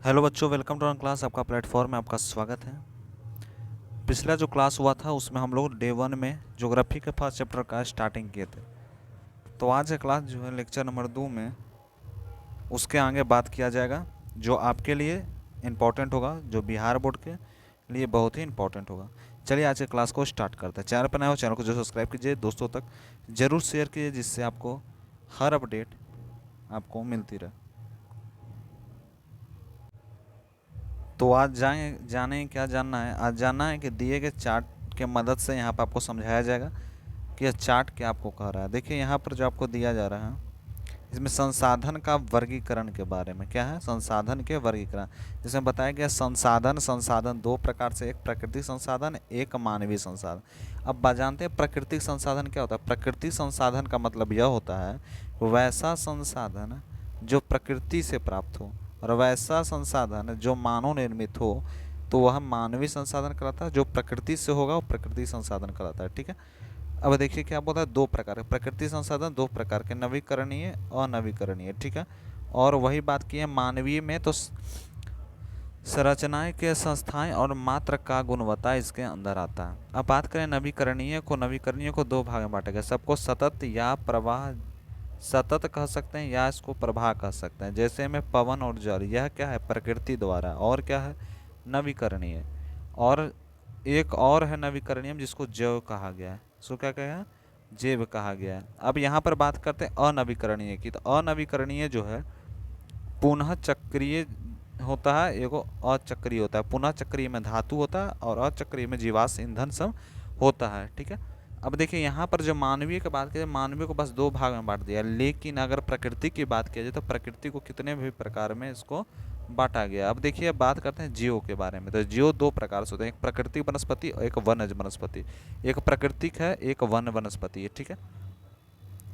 Hello बच्चों, welcome to our class. आपका platform में आपका स्वागत है। पिछला जो क्लास हुआ था उसमें हम लोग डे 1 में ज्योग्राफी के फर्स्ट चैप्टर का स्टार्टिंग किए थे। तो आज का क्लास जो है लेक्चर नंबर 2 में उसके आगे बात किया जाएगा, जो आपके लिए इम्पोर्टेंट होगा, जो बिहार बोर्ड के लिए बहुत ही इम्पोर्टेंट होगा। चलिए आज के क्लास को स्टार्ट करते हैं। चैनल पर नए हो, चैनल को जो सब्सक्राइब कीजिए, दोस्तों तक ज़रूर शेयर कीजिए, जिससे आपको हर अपडेट आपको मिलती रहे। तो आज जाने क्या जानना है। आज जानना है कि दिए गए चार्ट के मदद से यहाँ पर आपको समझाया जाएगा कि यह चार्ट क्या आपको कह रहा है। देखिए यहाँ पर जो आपको दिया जा रहा है, इसमें संसाधन का वर्गीकरण के बारे में क्या है, संसाधन के वर्गीकरण, जिसमें बताया गया संसाधन दो प्रकार से, एक प्राकृतिक संसाधन, एक मानवीय संसाधन। अब जानते हैं प्राकृतिक संसाधन क्या होता है। प्राकृतिक संसाधन का मतलब यह होता है वैसा संसाधन जो प्रकृति से प्राप्त हो, और वैसा संसाधन जो मानव निर्मित हो तो वह मानवीय संसाधन कहलाता है। जो प्रकृति से होगा वो प्रकृतिक संसाधन कहलाता है। ठीक है। अब देखिए क्या बोलता है, दो प्रकार के प्राकृतिक संसाधन, दो प्रकार के, नवीकरणीय, अनवीकरणीय। ठीक है। और वही बात की है मानवीय में तो संरचनाएं के संस्थाएं और मात्रा का गुणवत्ता इसके अंदर आता है। अब बात करें नवीकरणीय को दो भाग में बांटा गया। सबको सतत या प्रवाह, सतत कह सकते हैं या इसको प्रवाह कह सकते हैं। जैसे में पवन और जल, यह क्या है, प्रकृति द्वारा, और क्या है, नवीकरणीय। और एक और है नवीकरणीय जिसको जैव कहा गया है। इसको क्या कहा है, जैव कहा गया है। अब यहाँ पर बात करते हैं अनवीकरणीय की। तो अनवीकरणीय जो है पुनः चक्रीय होता है, एगो अचक्रीय होता है। पुनः चक्रीय में धातु होता है और अचक्रीय में जीवाश्म ईंधन सब होता है। ठीक है। अब देखिए यहाँ पर जो मानवीय की बात की, मानवीय को बस दो भाग में बांट दिया, लेकिन अगर प्रकृति की बात किया जाए तो प्रकृति को कितने भी प्रकार में इसको बांटा गया। अब देखिए अब बात करते हैं जीव के बारे में। तो जीव दो प्रकार से होते हैं, एक प्राकृतिक वनस्पति और एक वनज वनस्पति। एक प्राकृतिक है, एक वन वनस्पति है। ठीक है।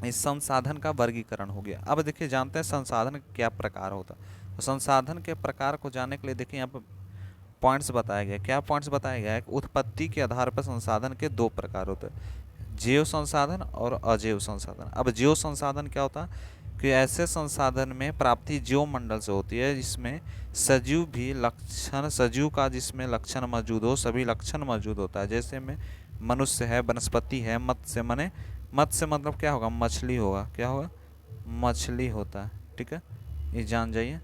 इस संसाधन का वर्गीकरण हो गया। अब देखिए जानते हैं संसाधन क्या प्रकार होता है। तो संसाधन के प्रकार को जानने के लिए देखिए यहाँ पर पॉइंट्स बताया गया। क्या पॉइंट्स बताया गया है, उत्पत्ति के आधार पर संसाधन के दो प्रकार होते हैं, जैव संसाधन और अजैव संसाधन। अब जैव संसाधन क्या होता है कि ऐसे संसाधन में प्राप्ति जीव मंडल से होती है जिसमें सजीव भी लक्षण, सजीव का जिसमें लक्षण मौजूद हो, सभी लक्षण मौजूद होता है। जैसे में मनुष्य है, वनस्पति है, मत्स्य मने, मत्स्य मतलब क्या होगा, मछली होगा, क्या होगा, मछली होता है। ठीक है, ये जान जाइए।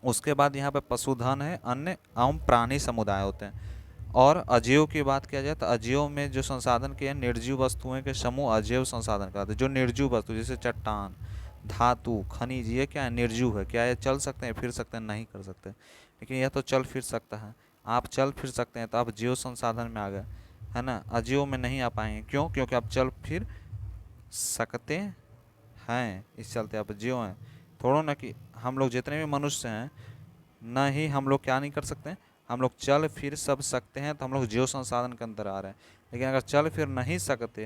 उसके बाद यहाँ पे पशुधन है, अन्य एवं प्राणी समुदाय होते हैं। और अजैव की बात किया जाए तो अजैव में जो संसाधन के निर्जीव वस्तुओं के समूह अजैव संसाधन कहते हैं। जो निर्जीव वस्तु जैसे चट्टान, धातु, खनिज, ये क्या है, निर्जीव है। क्या ये चल सकते हैं, फिर सकते हैं, नहीं कर सकते, लेकिन यह तो चल फिर सकता है। आप चल फिर सकते हैं तो आप जीव संसाधन में आ गए, है ना। अजैव में नहीं आ पाएंगे, क्यों, क्योंकि आप चल फिर सकते हैं, इस चलते आप जीव हैं। थोड़ा ना कि हम लोग जितने भी मनुष्य हैं, ना ही हम लोग क्या नहीं कर सकते हैं, हम लोग चल फिर सब सकते हैं, तो हम लोग जीव संसाधन के अंदर आ रहे हैं। लेकिन अगर चल फिर नहीं सकते,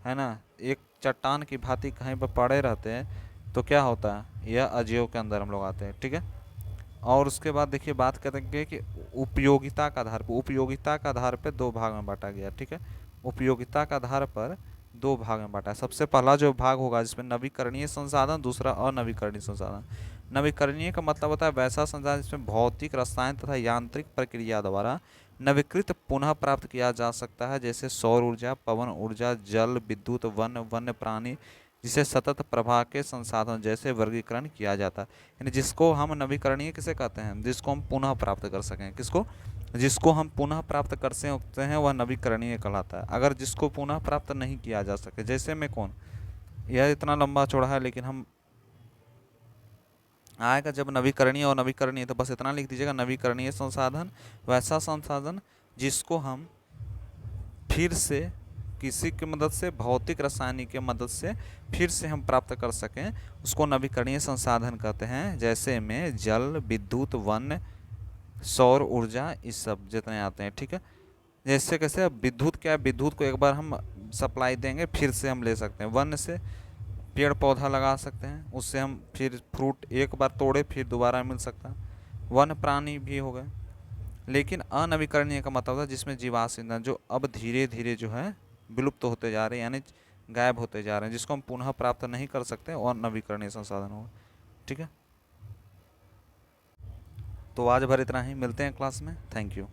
है ना, एक चट्टान की भांति कहीं पर पड़े रहते हैं तो क्या होता है, यह अजीव के अंदर हम लोग आते हैं। ठीक है। और उसके बाद देखिए बात करेंगे कि उपयोगिता का आधार पर, उपयोगिता का आधार पर दो भाग में बांटा गया। ठीक है। उपयोगिता का आधार पर दो भाग में बांटा है। सबसे पहला जो भाग होगा जिसमें नवीकरणीय संसाधन, दूसरा अनवीकरणीय संसाधन। नवीकरणीय का मतलब होता है वैसा संसाधन जिसमें भौतिक, रसायन तथा यांत्रिक प्रक्रिया द्वारा नवीकृत पुनः प्राप्त किया जा सकता है, जैसे सौर ऊर्जा, पवन ऊर्जा, जल, विद्युत, वन्य प्राणी, जिसे सतत प्रवाह के संसाधन जैसे वर्गीकरण किया जाता है। यानी जिसको हम नवीकरणीय किसे कहते हैं, जिसको हम पुनः प्राप्त कर सकें, किसको, जिसको हम पुनः प्राप्त कर सकते हैं वह नवीकरणीय कहलाता है। अगर जिसको पुनः प्राप्त नहीं किया जा सके, जैसे में कौन, यह इतना लंबा चौड़ा है लेकिन हम आएगा जब नवीकरणीय और नवीकरणीय, तो बस इतना लिख दीजिएगा, नवीकरणीय संसाधन वैसा संसाधन जिसको हम फिर से किसी की मदद से, भौतिक रासायनिक की मदद से फिर से हम प्राप्त कर सकें, उसको नवीकरणीय संसाधन कहते हैं। जैसे में जल, विद्युत, वन, सौर ऊर्जा, इस सब जितने आते हैं। ठीक है। जैसे कैसे, अब विद्युत क्या है, विद्युत को एक बार हम सप्लाई देंगे फिर से हम ले सकते हैं। वन से पेड़ पौधा लगा सकते हैं, उससे हम फिर फ्रूट एक बार तोड़े फिर दोबारा मिल सकता है। वन प्राणी भी हो गए। लेकिन अनवीकरणीय का मतलब है जिसमें जीवाश्म ईंधन जो अब धीरे धीरे जो है विलुप्त होते जा रहे हैं, यानी गायब होते जा रहे हैं, जिसको हम पुनः प्राप्त नहीं कर सकते, और नवीकरणीय संसाधन होगा। ठीक है। तो आज भर इतना ही, मिलते हैं क्लास में। Thank you.